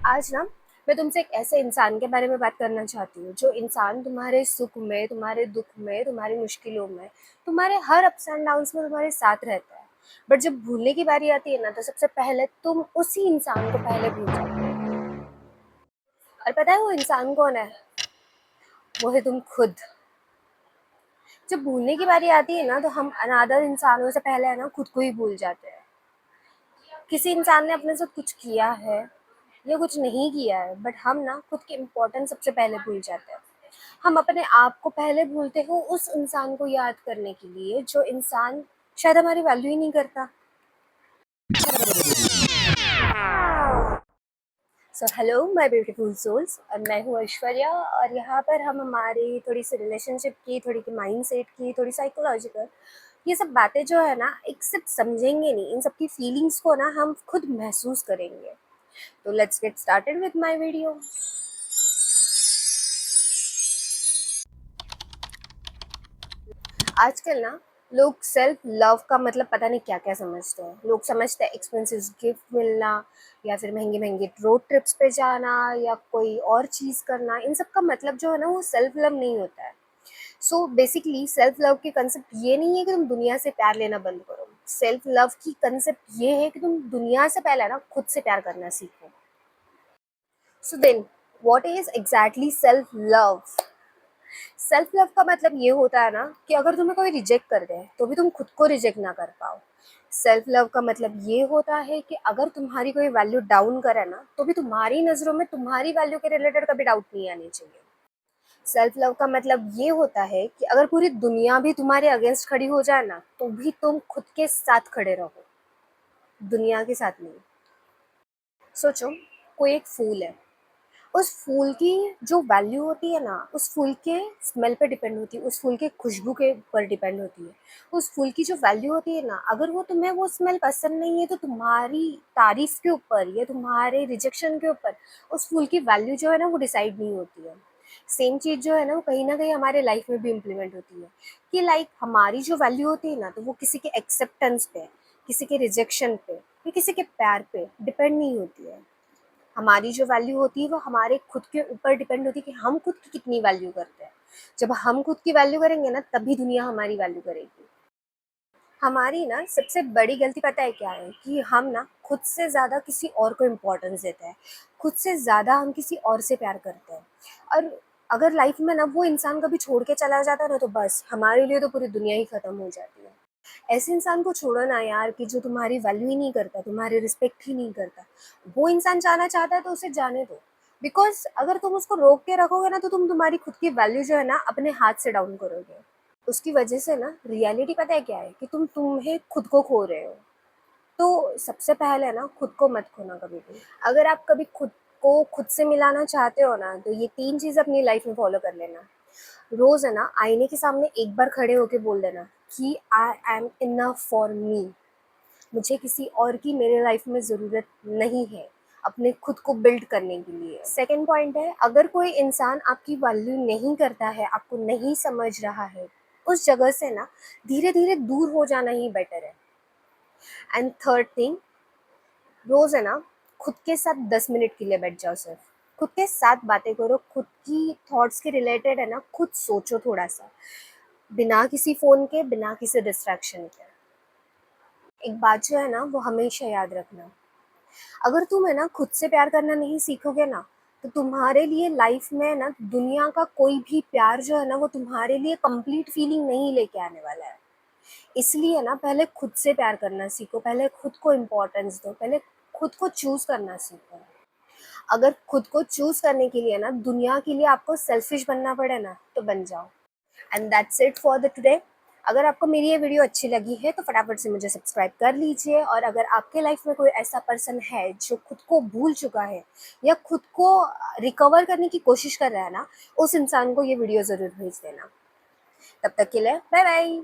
आज ना मैं तुमसे एक ऐसे इंसान के बारे में बात करना चाहती हूँ जो इंसान तुम्हारे सुख में, तुम्हारे दुख में, तुम्हारी मुश्किलों में, तुम्हारे हर अप्स एंड डाउन्स में तुम्हारे साथ रहता है। बट जब भूलने की बारी आती है ना, तो सबसे पहले तुम उसी इंसान को पहले भूल जाते हो। और पता है वो इंसान कौन है? वो है तुम खुद। जब भूलने की बारी आती है ना, तो हम अनादर इंसानों से पहले है ना खुद को ही भूल जाते हैं। किसी इंसान ने अपने साथ कुछ किया है या कुछ नहीं किया है, बट हम ना खुद की इम्पोर्टेंस सबसे पहले भूल जाते हैं। हम अपने आप को पहले भूलते हो उस इंसान को याद करने के लिए, जो इंसान शायद हमारी वैल्यू ही नहीं करता। So hello my beautiful souls, और मैं हूँ ऐश्वर्या। और यहाँ पर हम हमारी थोड़ी सी रिलेशनशिप की, थोड़ी की माइंडसेट की, थोड़ी साइकोलॉजिकल, ये सब बातें जो है ना, एक सिर्फ समझेंगे नहीं, इन सब की फीलिंग्स को ना हम खुद महसूस करेंगे। तो let's get started with my video. आजकल ना लोग सेल्फ लव का मतलब पता नहीं क्या क्या समझते हैं। लोग समझते हैं एक्सपेंसिव गिफ्ट मिलना, या फिर महंगे महंगे रोड ट्रिप्स पे जाना, या कोई और चीज़ करना। इन सब का मतलब जो है ना, वो सेल्फ लव नहीं होता है। सो बेसिकली सेल्फ लव की कंसेप्ट ये नहीं है कि तुम दुनिया से प्यार लेना बंद करो। सेल्फ लव की कंसेप्ट ये है कि तुम दुनिया से पहले ना खुद से प्यार करना सीखो। So then what is exactly self love? Self love का मतलब ये होता है ना कि अगर तुम्हें कोई रिजेक्ट कर दे तो भी तुम खुद को रिजेक्ट ना कर पाओ। सेल्फ लव का मतलब ये होता है कि अगर तुम्हारी कोई वैल्यू डाउन करे ना, तो भी तुम्हारी नज़रों में तुम्हारी वैल्यू के रिलेटेड कभी डाउट नहीं आनी चाहिए। सेल्फ लव का मतलब ये होता है कि अगर पूरी दुनिया भी तुम्हारे अगेंस्ट खड़ी हो जाए ना, तो भी तुम खुद के साथ खड़े रहो, दुनिया के साथ नहीं। सोचो, कोई एक फूल है। उस फूल की जो वैल्यू होती है ना, उस फूल के स्मेल पे डिपेंड होती है, उस फूल के खुशबू के ऊपर डिपेंड होती है। उस फूल की जो वैल्यू होती है ना, अगर वो तुम्हें वो स्मेल पसंद नहीं है, तो तुम्हारी तारीफ के ऊपर या तुम्हारे रिजेक्शन के ऊपर उस फूल की वैल्यू जो है ना, वो डिसाइड नहीं होती है। सेम चीज़ जो है ना, वो कहीं ना कहीं हमारे लाइफ में भी इम्प्लीमेंट होती है। कि लाइक हमारी जो वैल्यू होती है ना, तो वो किसी के एक्सेप्टेंस पे, किसी के रिजेक्शन पे या किसी के प्यार पे डिपेंड नहीं होती है। हमारी जो वैल्यू होती है वो हमारे खुद के ऊपर डिपेंड होती है कि हम खुद की कितनी वैल्यू करते हैं। जब हम खुद की वैल्यू करेंगे ना, तभी दुनिया हमारी वैल्यू करेगी। हमारी ना सबसे बड़ी गलती पता है क्या है? कि हम ना खुद से ज़्यादा किसी और को इम्पोर्टेंस देते हैं। खुद से ज़्यादा हम किसी और से प्यार करते हैं। और अगर लाइफ में ना वो इंसान कभी छोड़ के चला जाता है ना, तो बस हमारे लिए तो पूरी दुनिया ही ख़त्म हो जाती है। ऐसे इंसान को छोड़ो ना यार, कि जो तुम्हारी वैल्यू ही नहीं करता, तुम्हारी रिस्पेक्ट ही नहीं करता। वो इंसान जाना चाहता है तो उसे जाने दो। बिकॉज अगर तुम उसको रोक के रखोगे ना, तो तुम तुम्हारी खुद की वैल्यू जो है ना, अपने हाथ से डाउन करोगे। उसकी वजह से ना रियलिटी पता है क्या है? कि तुम्हें खुद को खो रहे हो। तो सबसे पहले ना खुद को मत खोना कभी भी। अगर आप कभी खुद को खुद से मिलाना चाहते हो ना, तो ये 3 चीज़ अपनी लाइफ में फॉलो कर लेना। रोज़ है ना आईने के सामने एक बार खड़े होके बोल देना कि I am enough for me. मुझे किसी और की मेरे लाइफ में ज़रूरत नहीं है अपने खुद को बिल्ड करने के लिए। सेकंड पॉइंट है, अगर कोई इंसान आपकी वैल्यू नहीं करता है, आपको नहीं समझ रहा है, उस जगह से ना धीरे धीरे दूर हो जाना ही बेटर है। एंड थर्ड थिंग, रोज़ है ना खुद के साथ 10 मिनट के लिए बैठ जाओ। सिर्फ खुद के साथ बातें करो, खुद की थॉट्स के रिलेटेड है ना खुद सोचो थोड़ा सा, बिना किसी फ़ोन के, बिना किसी डिस्ट्रैक्शन के। एक बात जो है ना, वो हमेशा याद रखना, अगर तुम है ना खुद से प्यार करना नहीं सीखोगे ना, तो तुम्हारे लिए लाइफ में ना दुनिया का कोई भी प्यार जो है ना, वो तुम्हारे लिए कंप्लीट फीलिंग नहीं लेके आने वाला है। इसलिए ना पहले खुद से प्यार करना सीखो, पहले खुद को इम्पोर्टेंस दो, पहले खुद को चूज़ करना सीखो। अगर खुद को चूज़ करने के लिए ना दुनिया के लिए आपको सेल्फिश बनना पड़े ना, तो बन जाओ। And that's it for the today. अगर आपको मेरी ये वीडियो अच्छी लगी है तो फटाफट से मुझे सब्सक्राइब कर लीजिए। और अगर आपके लाइफ में कोई ऐसा पर्सन है जो खुद को भूल चुका है या खुद को रिकवर करने की कोशिश कर रहा है ना, उस इंसान को ये वीडियो ज़रूर भेज देना। तब तक के लिए बाय बाय।